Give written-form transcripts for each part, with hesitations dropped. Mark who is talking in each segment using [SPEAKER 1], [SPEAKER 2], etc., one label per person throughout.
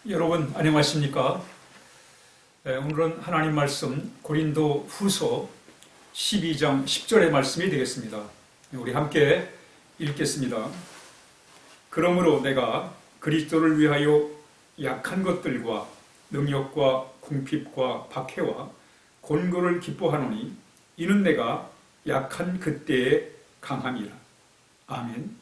[SPEAKER 1] 여러분 안녕하십니까? 오늘은 하나님 말씀 고린도 후서 12장 10절의 말씀이 되겠습니다. 우리 함께 읽겠습니다. 그러므로 내가 그리스도를 위하여 약한 것들과 능력과 궁핍과 박해와 곤고를 기뻐하노니 이는 내가 약한 그때의 강함이라. 아멘.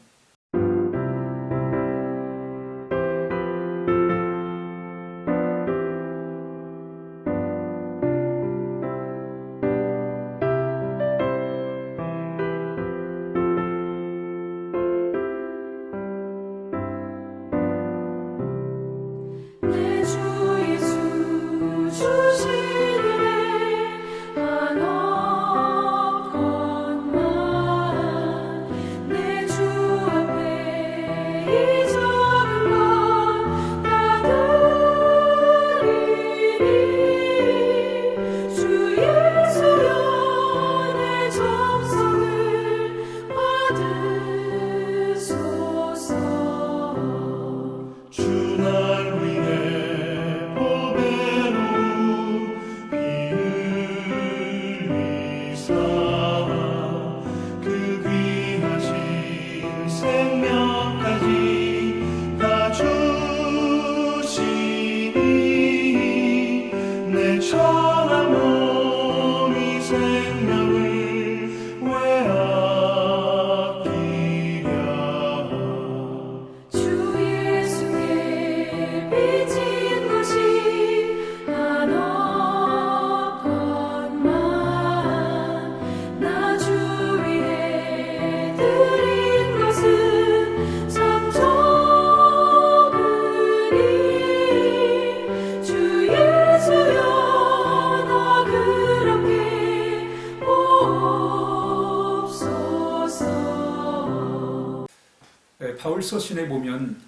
[SPEAKER 1] 바울 서신에 보면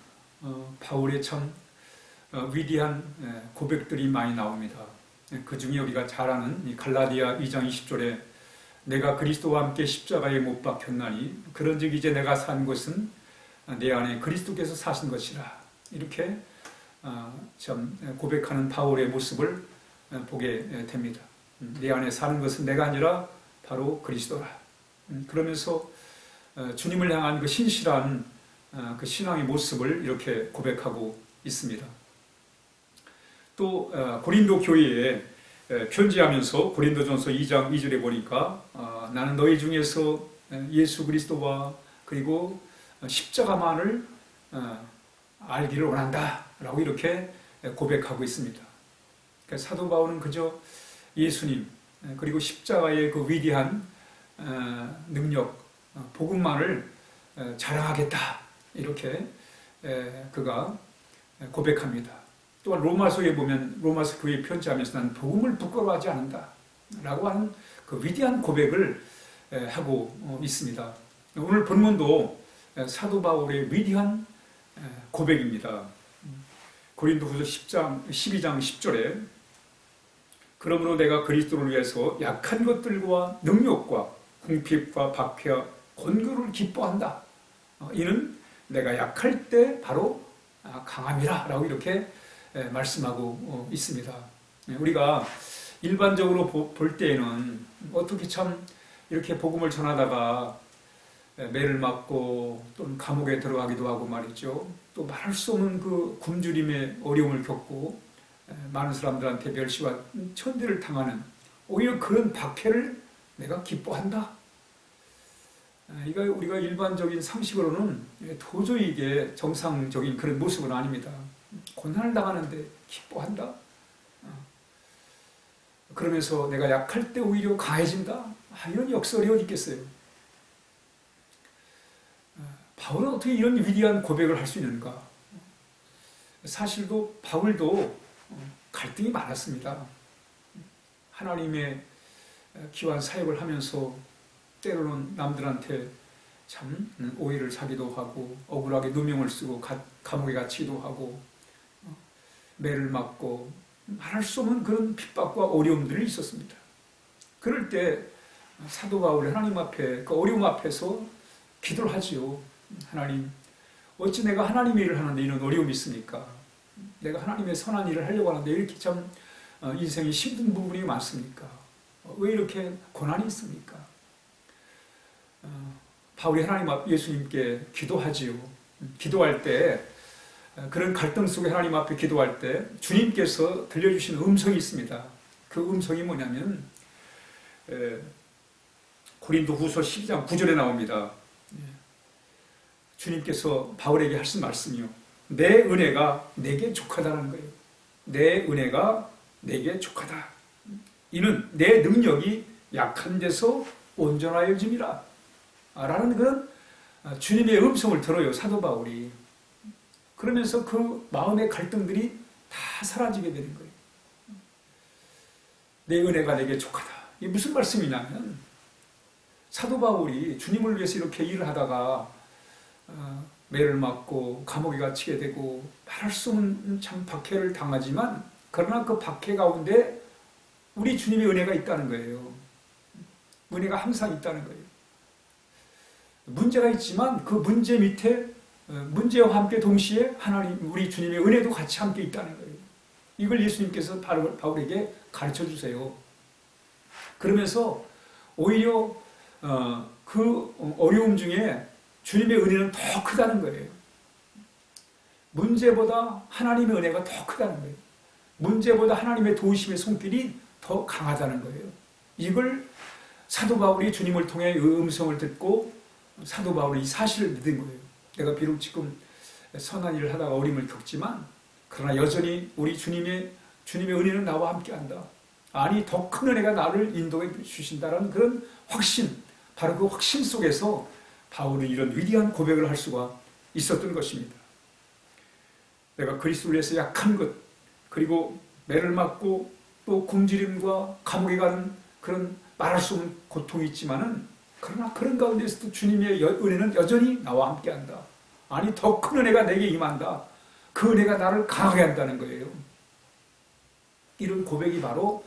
[SPEAKER 1] 바울의 참 위대한 고백들이 많이 나옵니다. 그 중에 우리가 잘 아는 갈라디아 2장 20절에 내가 그리스도와 함께 십자가에 못 박혔나니 그런즉 이제 내가 산 것은 내 안에 그리스도께서 사신 것이라. 이렇게 참 고백하는 바울의 모습을 보게 됩니다. 내 안에 사는 것은 내가 아니라 바로 그리스도라. 그러면서 주님을 향한 그 신실한 그 신앙의 모습을 이렇게 고백하고 있습니다. 또 고린도 교회에 편지하면서 고린도전서 2장 2절에 보니까 나는 너희 중에서 예수 그리스도와 그리고 십자가만을 알기를 원한다 라고 이렇게 고백하고 있습니다. 그러니까 사도 바울은 그저 예수님 그리고 십자가의 그 위대한 능력 복음만을 자랑하겠다 이렇게 그가 고백합니다. 또한 로마서에 보면 로마서 교회에 편지하면서 나는 복음을 부끄러워하지 않는다 라고 하는 그 위대한 고백을 하고 있습니다. 오늘 본문도 사도 바울의 위대한 고백입니다. 고린도후서 12장 10절에 그러므로 내가 그리스도를 위해서 약한 것들과 능력과 궁핍과 박해와 곤고를 기뻐한다. 이는 내가 약할 때 바로 강함이라 라고 이렇게 말씀하고 있습니다. 우리가 일반적으로 볼 때에는 어떻게 참 이렇게 복음을 전하다가 매를 맞고 또는 감옥에 들어가기도 하고 말이죠. 또 말할 수 없는 그 굶주림의 어려움을 겪고 많은 사람들한테 멸시와 천대를 당하는 오히려 그런 박해를 내가 기뻐한다. 이거 우리가 일반적인 상식으로는 도저히 이게 정상적인 그런 모습은 아닙니다. 고난을 당하는데 기뻐한다. 그러면서 내가 약할 때 오히려 강해진다. 이런 역설이 어디 있겠어요? 바울은 어떻게 이런 위대한 고백을 할 수 있는가? 사실도 바울도 갈등이 많았습니다. 하나님의 귀한 사역을 하면서 때로는 남들한테 참 오해를 사기도 하고 억울하게 누명을 쓰고 감옥에 갇히기도 하고 매를 맞고 말할 수 없는 그런 핍박과 어려움들이 있었습니다. 그럴 때 사도 바울이 하나님 앞에 그 어려움 앞에서 기도를 하지요. 하나님, 어찌 내가 하나님의 일을 하는데 이런 어려움이 있습니까? 내가 하나님의 선한 일을 하려고 하는데 이렇게 참 인생이 힘든 부분이 많습니까? 왜 이렇게 고난이 있습니까? 바울이 하나님 앞 예수님께 기도하지요. 기도할 때 그런 갈등 속에 하나님 앞에 기도할 때 주님께서 들려주시는 음성이 있습니다. 그 음성이 뭐냐면 고린도 후서 12장 9절에 나옵니다. 주님께서 바울에게 하신 말씀이요. 내 은혜가 내게 족하다는 거예요. 내 은혜가 내게 족하다. 이는 내 능력이 약한 데서 온전하여짐이라. 라는 그런 주님의 음성을 들어요. 사도 바울이. 그러면서 그 마음의 갈등들이 다 사라지게 되는 거예요. 내 은혜가 내게 족하다. 이게 무슨 말씀이냐면 사도 바울이 주님을 위해서 이렇게 일을 하다가 매를 맞고 감옥에 갇히게 되고 말할 수 없는 참 박해를 당하지만 그러나 그 박해 가운데 우리 주님의 은혜가 있다는 거예요. 은혜가 항상 있다는 거예요. 문제가 있지만 그 문제 밑에 문제와 함께 동시에 하나님 우리 주님의 은혜도 같이 함께 있다는 거예요. 이걸 예수님께서 바울에게 가르쳐 주세요. 그러면서 오히려 그 어려움 중에 주님의 은혜는 더 크다는 거예요. 문제보다 하나님의 은혜가 더 크다는 거예요. 문제보다 하나님의 도우심의 손길이 더 강하다는 거예요. 이걸 사도 바울이 주님을 통해 음성을 듣고 사도 바울이 이 사실을 믿은 거예요. 내가 비록 지금 선한 일을 하다가 어려움을 겪지만 그러나 여전히 우리 주님의 은혜는 나와 함께한다. 아니 더 큰 은혜가 나를 인도해 주신다라는 그런 확신, 바로 그 확신 속에서 바울은 이런 위대한 고백을 할 수가 있었던 것입니다. 내가 그리스도를 위해서 약한 것, 그리고 매를 맞고 또 굶주림과 감옥에 가는 그런 말할 수 없는 고통이 있지만은 그러나 그런 가운데서도 주님의 은혜는 여전히 나와 함께한다. 아니 더 큰 은혜가 내게 임한다. 그 은혜가 나를 강하게 한다는 거예요. 이런 고백이 바로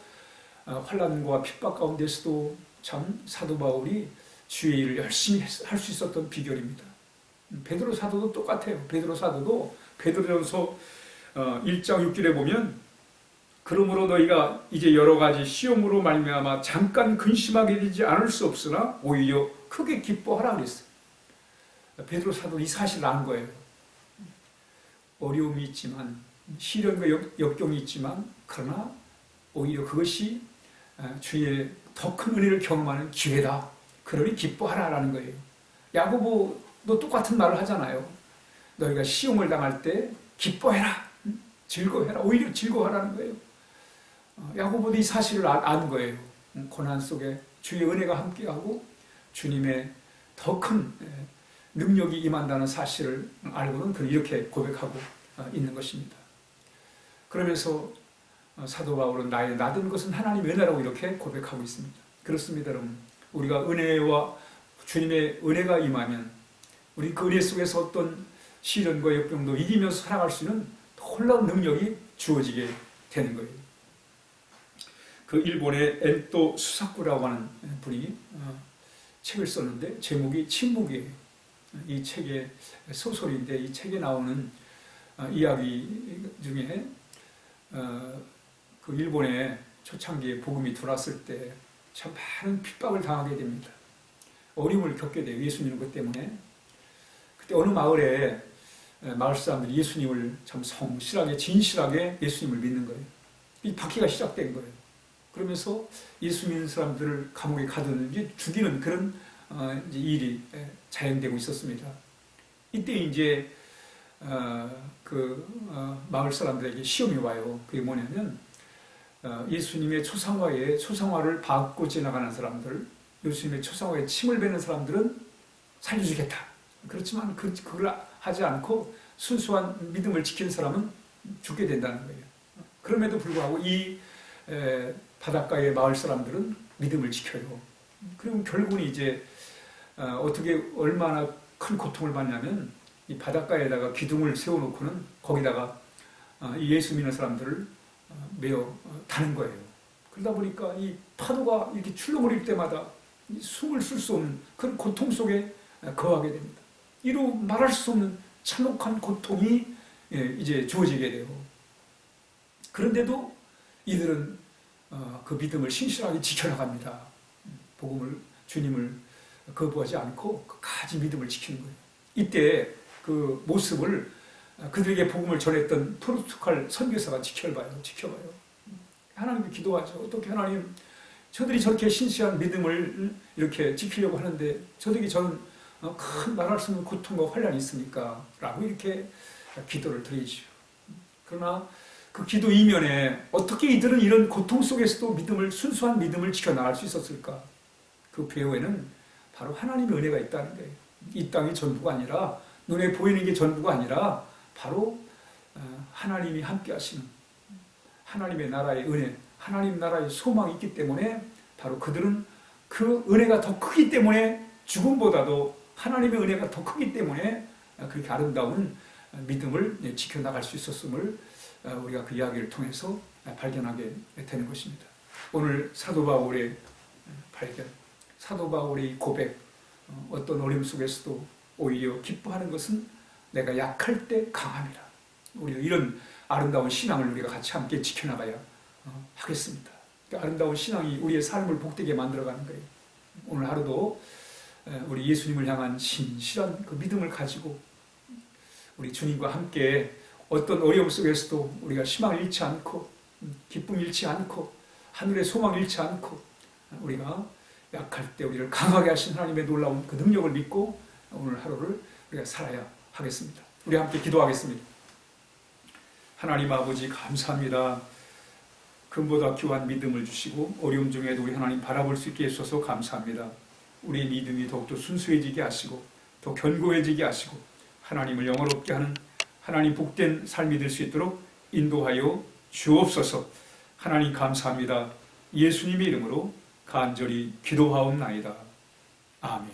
[SPEAKER 1] 환난과 핍박 가운데서도 참 사도 바울이 주의 일을 열심히 할 수 있었던 비결입니다. 베드로 사도도 똑같아요. 베드로 사도도 베드로전서 1장 6절에 보면 그러므로 너희가 이제 여러 가지 시험으로 말미암아 잠깐 근심하게 되지 않을 수 없으나 오히려 크게 기뻐하라 그랬어요. 베드로 사도는 이 사실을 안 거예요. 어려움이 있지만 시련과 역경이 있지만 그러나 오히려 그것이 주의 더 큰 은혜를 경험하는 기회다. 그러니 기뻐하라라는 거예요. 야고보도 똑같은 말을 하잖아요. 너희가 시험을 당할 때 기뻐해라. 즐거워해라. 오히려 즐거워하라는 거예요. 야고보도 이 사실을 안 거예요. 고난 속에 주의 은혜가 함께하고 주님의 더 큰 능력이 임한다는 사실을 알고는 이렇게 고백하고 있는 것입니다. 그러면서 사도 바울은 나의 나된 것은 하나님의 은혜라고 이렇게 고백하고 있습니다. 그렇습니다, 여러분. 우리가 은혜와 주님의 은혜가 임하면 우리 그 은혜 속에서 어떤 시련과 역경도 이기면서 살아갈 수 있는 놀라운 능력이 주어지게 되는 거예요. 그 일본의 엔토 수사쿠라고 하는 분이 책을 썼는데 제목이 침묵이에요. 이 책의 소설인데 이 책에 나오는 이야기 중에 그 일본의 초창기에 복음이 들어왔을 때 참 많은 핍박을 당하게 됩니다. 어려움을 겪게 돼요. 예수님 그 때문에. 그때 어느 마을에 마을 사람들이 예수님을 참 성실하게 진실하게 예수님을 믿는 거예요. 이 박해가 시작된 거예요. 그러면서 예수 믿는 사람들을 감옥에 가두는지 죽이는 그런 일이 자행되고 있었습니다. 이때 이제 마을 사람들에게 시험이 와요. 그게 뭐냐면 예수님의 초상화를 받고 지나가는 사람들, 예수님의 초상화에 침을 뱉는 사람들은 살려주겠다. 그렇지만 그걸 하지 않고 순수한 믿음을 지키는 사람은 죽게 된다는 거예요. 그럼에도 불구하고 이 바닷가의 마을 사람들은 믿음을 지켜요. 그럼 결국은 이제 어떻게 얼마나 큰 고통을 받냐면 이 바닷가에다가 기둥을 세워놓고는 거기다가 이 예수 믿는 사람들을 메어 다는 거예요. 그러다 보니까 이 파도가 이렇게 출렁거릴 때마다 숨을 쉴 수 없는 그런 고통 속에 거하게 됩니다. 이로 말할 수 없는 참혹한 고통이 이제 주어지게 되고, 그런데도 이들은 그 믿음을 신실하게 지켜나갑니다. 복음을, 주님을 거부하지 않고 끝까지 믿음을 지키는 거예요. 이때 그 모습을 그들에게 복음을 전했던 포르투갈 선교사가 지켜봐요. 하나님께 기도하죠. 어떻게 하나님, 저들이 저렇게 신실한 믿음을 이렇게 지키려고 하는데 저들에게 저는 큰 말할 수 없는 고통과 환란이 있으니까 라고 이렇게 기도를 드리죠. 그러나 그 기도 이면에 어떻게 이들은 이런 고통 속에서도 순수한 믿음을 지켜나갈 수 있었을까? 그 배후에는 바로 하나님의 은혜가 있다는 거예요. 이 땅이 전부가 아니라, 눈에 보이는 게 전부가 아니라 바로 하나님이 함께 하시는 하나님의 나라의 은혜, 하나님 나라의 소망이 있기 때문에 바로 그들은 그 은혜가 더 크기 때문에, 죽음보다도 하나님의 은혜가 더 크기 때문에 그렇게 아름다운 믿음을 지켜나갈 수 있었음을 우리가 그 이야기를 통해서 발견하게 되는 것입니다. 오늘 사도 바울의 발견, 사도 바울의 고백, 어떤 어려움 속에서도 오히려 기뻐하는 것은 내가 약할 때 강함이라. 우리가 이런 아름다운 신앙을 우리가 같이 함께 지켜나가야 하겠습니다. 그 아름다운 신앙이 우리의 삶을 복되게 만들어가는 거예요. 오늘 하루도 우리 예수님을 향한 신실한 그 믿음을 가지고 우리 주님과 함께 어떤 어려움 속에서도 우리가 희망을 잃지 않고, 기쁨 잃지 않고, 하늘의 소망 잃지 않고, 우리가 약할 때 우리를 강하게 하신 하나님의 놀라운 그 능력을 믿고 오늘 하루를 우리가 살아야 하겠습니다. 우리 함께 기도하겠습니다. 하나님 아버지, 감사합니다. 금보다 귀한 믿음을 주시고 어려움 중에도 우리 하나님 바라볼 수 있게 해주셔서 감사합니다. 우리의 믿음이 더욱더 순수해지게 하시고 더 견고해지게 하시고 하나님을 영원롭게 하는 하나님 복된 삶이 될 수 있도록 인도하여 주옵소서. 하나님 감사합니다. 예수님의 이름으로 간절히 기도하옵나이다. 아멘.